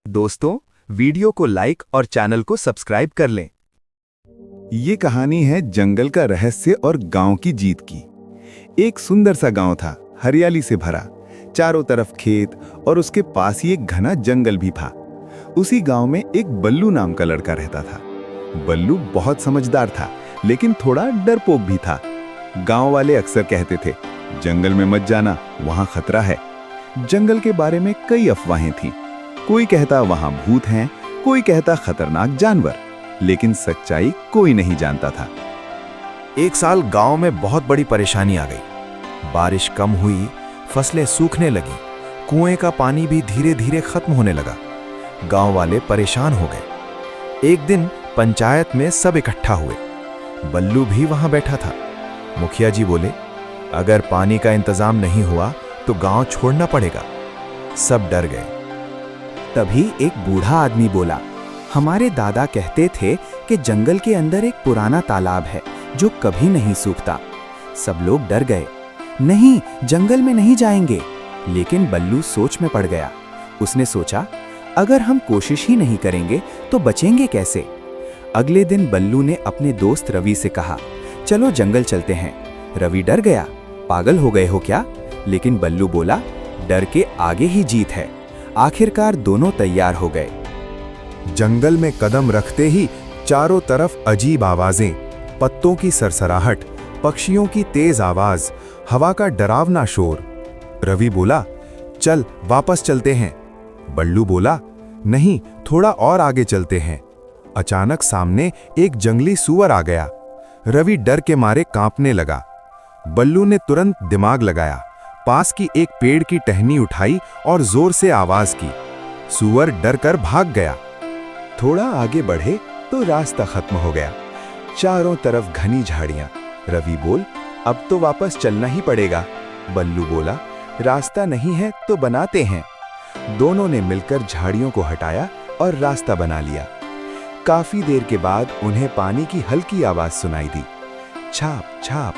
दोस्तों, वीडियो को लाइक और चैनल को सब्सक्राइब कर लें। ये कहानी है जंगल का रहस्य और गांव की जीत की। एक सुंदर सा गांव था, हरियाली से भरा, चारों तरफ खेत और उसके पास ही एक घना जंगल भी था। उसी गांव में एक बल्लू नाम का लड़का रहता था। बल्लू बहुत समझदार था, लेकिन थोड़ा डरपोक भी था। गांव वाले अक्सर कहते थे, जंगल में मत जाना, वहां खतरा है। जंगल के बारे में कई अफवाहें थीं। कोई कहता वहां भूत हैं, कोई कहता खतरनाक जानवर, लेकिन सच्चाई कोई नहीं जानता था। एक साल गांव में बहुत बड़ी परेशानी आ गई। बारिश कम हुई, फसलें सूखने लगी, कुएं का पानी भी धीरे धीरे खत्म होने लगा। गांव वाले परेशान हो गए। एक दिन पंचायत में सब इकट्ठा हुए। बल्लू भी वहां बैठा था। मुखिया जी बोले, अगर पानी का इंतजाम नहीं हुआ तो गांव छोड़ना पड़ेगा। सब डर गए। तभी एक बूढ़ा आदमी बोला, हमारे दादा कहते थे कि जंगल के अंदर एक पुराना तालाब है जो कभी नहीं सूखता। सब लोग डर गए। नहीं, जंगल में नहीं जाएंगे। लेकिन बल्लू सोच में पड़ गया। उसने सोचा, अगर हम कोशिश ही नहीं करेंगे तो बचेंगे कैसे? अगले दिन बल्लू ने अपने दोस्त रवि से कहा, चलो जंगल चलते हैं। रवि डर गया, पागल हो गए हो क्या? लेकिन बल्लू बोला, डर के आगे ही जीत है। आखिरकार दोनों तैयार हो गए। जंगल में कदम रखते ही चारों तरफ अजीब आवाजें, पत्तों की सरसराहट, पक्षियों की तेज आवाज, हवा का डरावना शोर। रवि बोला, चल वापस चलते हैं। बल्लू बोला, नहीं, थोड़ा और आगे चलते हैं। अचानक सामने एक जंगली सूअर आ गया। रवि डर के मारे कांपने लगा। बल्लू ने तुरंत दिमाग लगाया, पास की एक पेड़ की टहनी उठाई और जोर से आवाज की। सूअर डर कर भाग गया। थोड़ा आगे बढ़े तो रास्ता खत्म हो गया। चारों तरफ घनी झाड़ियां। रवि बोल, अब तो वापस चलना ही पड़ेगा। बल्लू बोला, रास्ता नहीं है तो बनाते हैं। दोनों ने मिलकर झाड़ियों को हटाया और रास्ता बना लिया। काफी देर के बाद उन्हें पानी की हल्की आवाज सुनाई दी। छाप छाप।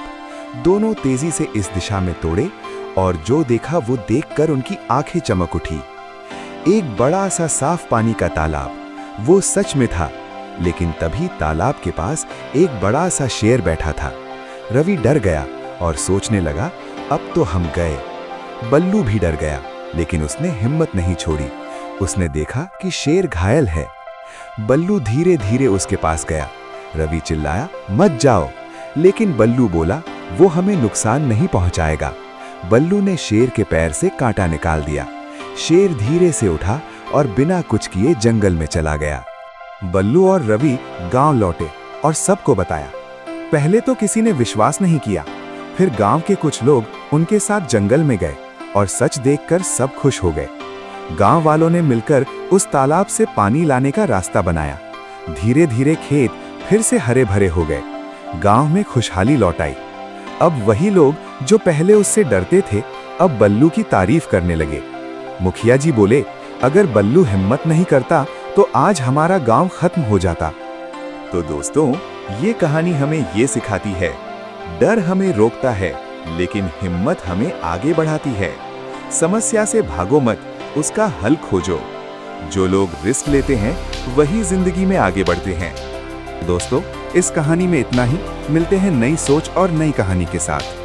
दोनों तेजी से इस दिशा में तोड़े और जो देखा वो देखकर उनकी आंखें चमक उठी। एक बड़ा सा साफ पानी का तालाब। वो सच में था, लेकिन तभी तालाब के पास एक बड़ा सा शेर बैठा था। रवि डर गया और सोचने लगा, अब तो हम गए। बल्लू भी डर गया, लेकिन उसने हिम्मत नहीं छोड़ी। उसने देखा कि शेर घायल है। बल्लू धीरे धीरे उसके पास गया। रवि चिल्लाया, मत जाओ, लेकिन बल्लू बोला, वो हमें नुकसान नहीं पहुंचाएगा। बल्लू ने शेर के पैर से कांटा निकाल दिया। शेर धीरे से उठा और बिना कुछ किए जंगल में चला गया। बल्लू और रवि गांव लौटे और सबको बताया। पहले तो किसी ने विश्वास नहीं किया। फिर गांव के कुछ लोग उनके साथ जंगल में गए और सच देखकर सब खुश हो गए। गांव वालों ने मिलकर उस तालाब से पानी लाने का रास्ता बनाया। धीरे धीरे खेत फिर से हरे भरे हो गए। गांव में खुशहाली लौट आई। अब वही लोग जो पहले उससे डरते थे, अब बल्लू की तारीफ करने लगे। मुखिया जी बोले, अगर बल्लू हिम्मत नहीं करता तो आज हमारा गांव खत्म हो जाता। तो दोस्तों, ये कहानी हमें ये सिखाती है, डर हमें रोकता है, लेकिन हिम्मत हमें आगे बढ़ाती है। समस्या से भागो मत, उसका हल खोजो। जो लोग रिस्क लेते हैं वही जिंदगी में आगे बढ़ते हैं। दोस्तों, इस कहानी में इतना ही। मिलते हैं नई सोच और नई कहानी के साथ।